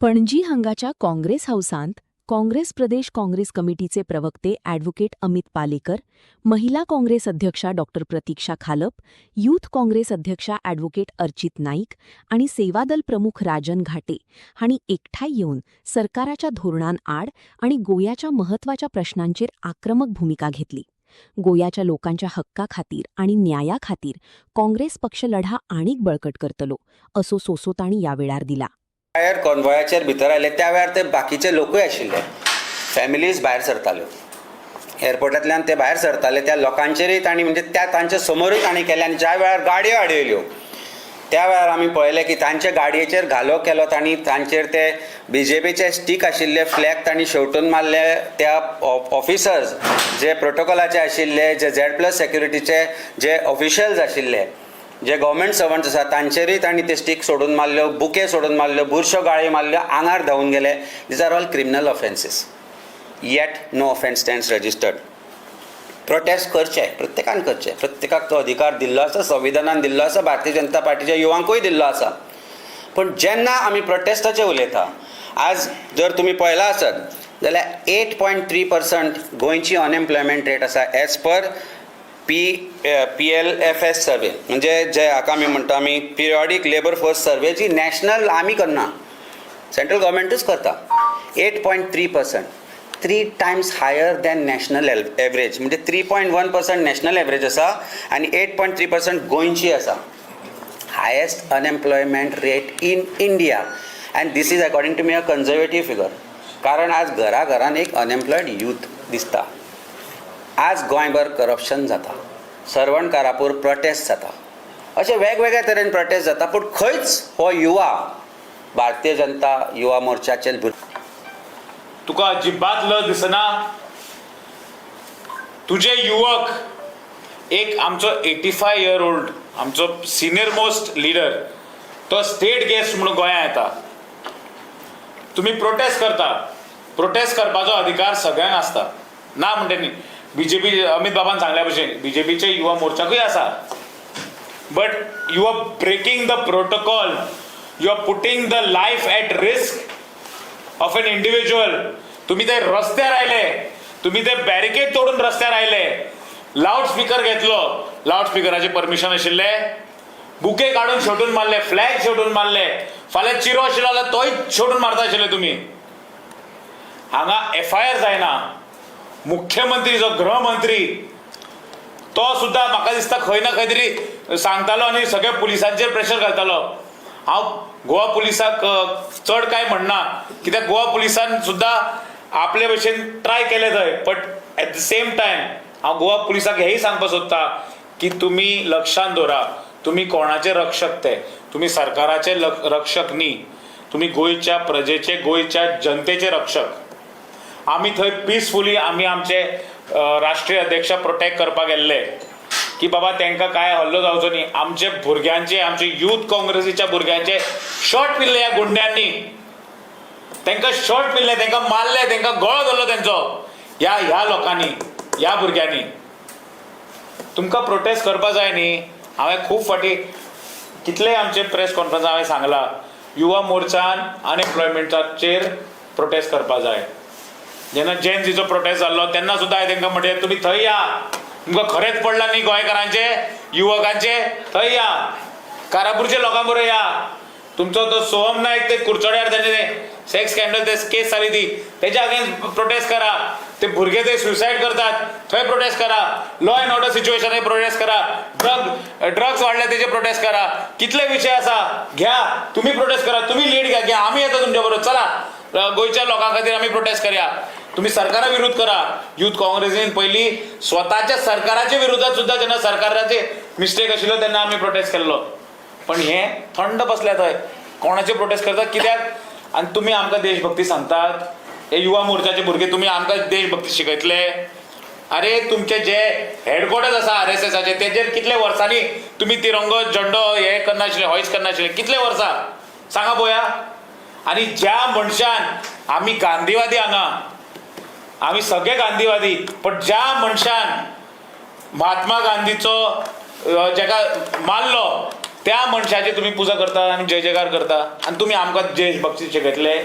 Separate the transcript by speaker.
Speaker 1: पणजी हांगाच्या काँग्रेस हाऊसांत काँग्रेस प्रदेश काँग्रेस कमिटीचे प्रवक्ते ॲडव्होकेट अमित पालेकर, महिला काँग्रेस अध्यक्षा डॉ प्रतीक्षा खालप, यूथ काँग्रेस अध्यक्षा ॲडव्होकेट अर्चित नाईक आणि सेवादल प्रमुख राजन घाटे हांणी एकठांय येवन सरकाराच्या धोरणांआड आणि गोयाच्या महत्वाच्या प्रश्नांचेर आक्रमक भूमिका घेतली. गोयाच्या लोकांच्या हक्का खातीर आणि न्याया खातीर काँग्रेस पक्ष लढा आनीक बळकट करतलो असो सोसो तांणी ह्या वेळार दिला.
Speaker 2: भायर कॉन्वॉयाचेर भितर आयले त्या वेळार ते बाकीचे लोकूय आशिल्ले, फॅमिलीज भायर सरताल्यो. एअरपोर्टांतल्यान ते भायर सरताले त्या लोकांचेरय तांणी म्हणजे त्या तांचे समोरूय तांणी केले. आनी ज्या वेळार गाडयो आडयल्यो त्या वेळार आमी पळयलें की तांचे गाडयेचेर घालो केलो तांणी. तांचेर ते बीजेपीचे स्टीक आशिल्ले फ्लॅग तांणी शेवटून मारले. त्या ऑफिसर्स जे प्रोटोकॉलाचे आशिल्ले, जे Z+ सेक्युरिटीचे जे ऑफिशियल्स आशिल्ले, जे गव्हर्मेंट सर्वंट्स आसा तांचेरय तांणी ते स्टीक सोडून मारल्यो, बुके सोडून मारल्यो, बुरश्यो गाळी मारल्यो, आंगार धांवून गेले. These are all criminal offences. Yet no offence stands registered. Protest करचे, प्रत्येकान करचे. प्रत्येकाक तो अधिकार दिल्लो आसा, संविधानान दिल्लो आसा, भारतीय जनता पार्टीच्या युवांकूय दिल्लो आसा. पण जेन्ना आमी प्रोटेस्टाचेर उलयता, आज जर तुमी पळयला आसत जाल्यार 8.3% गोंयची अनएम्प्लॉयमेंट रेट आसा एज पर PLFS सर्वे, म्हणजे जे हाका आमी म्हणटा आमी पिरियॉडीक लेबर फोर्स सर्वे, जी नॅशनल आमी करना, सेंट्रल गव्हर्मेंटूच करता. 8.3%, 3 times higher than national average. म्हणजे 3.1% नॅशनल एवरेज आसा आनी 8.3% गोंयची आसा. Highest unemployment rate in India. And this is according to me a conservative figure. कारण आज घराघरान एक अनएम्प्लॉयड यूथ दिसता. आज गोंयभर करप्शन जाता, सर्वण कारापूर प्रोटेस्ट जाता, अशे वेगवेगळ्या तरेन प्रोटेस्ट जाता. पूण खंयच हो युवा भारतीय जनता युवा मोर्चाचे
Speaker 3: तुका अजिबात लज दिसना. तुझे युवक, एक आमचो 85 year old आमचो सिनियर मोस्ट लिडर, तो स्टेट गेस्ट म्हणून गोंया येता. तुम्ही प्रोटेस्ट करता. प्रोटेस्ट करपाचो अधिकार सगळ्यांक आसता, ना म्हणटा न्ही. बीजेपी अमित बाबान सांगल्या भशेन बीजेपीचे युवा मोर्चाकूय आसा. But you are breaking the protocol. You are putting the life at risk of an individual. तुम्ही ते रस्त्यार आयले, तुम्ही ते बॅरिकेड तोडून रस्त्यार आयले, लाऊडस्पीकर घेतलो, लाऊडस्पीकराचे परमिशन आशिल्ले, बुके काढून शेवटून मारले, फ्लॅग शेवटून मारले. फाल्यां चिरो आशिल्लो जाल्यार तोय शेवटून मारता आशिल्ले तुम्ही. हांगा FIR जायना. मुख्यमंत्री जो गृहमंत्री तो सुद्धा म्हाका दिसता खंय ना खंय तरी सांगतालो आनी सगळे पुलिसांचेर प्रेशर घालतालो. हांव गोवा पुलिसाक चड काय म्हणना, कित्याक गोवा पुलिसान सुद्धा आपले भशेन ट्राय केले थंय. But at the same time हांव गोवा पुलिसाक हेंय सांगपाक सोदता की तुमी लक्षांत दवरा, तुमी कोणाचे रक्षक ते. तुमी सरकाराचे रक्षक न्ही, तुमी गोंयच्या प्रजेचे, गोंयच्या जनतेचे रक्षक. आमी थंय पीसफुली आमी आमचे राष्ट्रीय अध्यक्ष प्रोटेक्ट करपाक गेल्ले की बाबा तांकां काय हल्लो जावचो न्ही. आमचे भुरग्यांचे, आमचे युथ काँग्रेसीच्या भुरग्यांचे शॉट पिल्ले ह्या गुंड्यांनी. तांकां शॉट पिल्ले, तांकां मारले, तांकां गळो धरलो तेंचो ह्या लोकांनी, ह्या भुरग्यांनी. तुमकां प्रोटेस्ट करपा जाय न्ही. हांवें खूब फाटी कितले आमचे प्रेस कॉन्फरन्सां हांवें सांगलां, युवा मोर्चान अनएम्प्लॉयमेंटाचेर प्रोटेस्ट करपा जाय. जेन्ना जेन्सीचो प्रोटेस्ट जाल्लो तेन्ना सुद्दां हांवें तांकां म्हणलें तुमी थंय या. तुमकां खरेंच पडलां न्ही गोंयकारांचे, युवकांचे, थंय या. कारापूरच्या लोकां बरोबर या. तुमचो तो सोहम नायक ते कुडचड्यार तेणे सेक्स स्कॅन्डल ते केस जाली ती, तेच्या अगेन्स्ट प्रोटेस्ट करा. ते भुरगे ते सुसायड करतात, थंय प्रोटेस्ट करा. Law and order situation prostate करा. ड्रग्स वाडले तेजे प्रोटेस्ट करा. कितले विषय आसा, घ्या. तुम्ही प्रोटेस्ट करा, तुम्ही लीड घ्या. आम्ही येतो तुमच्या बरोबर. चला गोंयच्या लोकां खातीर आमी प्रोटेस्ट करया. तुम्ही सरकारा विरुद्ध करा. युथ काँग्रेसीन पयलीं स्वताच्या सरकाराच्या विरोधात सुद्धा जेन्ना सरकाराचे मिस्टेक आशिल्लो तेन्ना आमी प्रोटेस्ट केल्लो. पण हे थंड बसल्या थंय कोणाचे प्रोटेस्ट करतात, कित्याक? आनी तुमी आमकां देशभक्ती सांगतात. हे युवा मोर्चाचे भुरगे तुमी आमकां देशभक्ती शिकयतले. अरे तुमचे जे हेडक्वॉर्टर्स आसा RSSचे तेजेर कितले वर्सांनी तुमी तिरंगो झेंडो हे करनाशिल्ले, हॉइस्ट करनाशिल्ले, कितले वर्सां सांगा पळोवया. आणि ज्या मनशान आमी गांधीवादी, हांगा आमी सगळे गांधीवादी, पण ज्या मनशान महात्मा गांधीचो जेका मारलो त्या मनशाची तुम्ही पूजा करता आणि जय जयकार करता आणि तुम्ही आमकां देशभक्ती शिकयतले.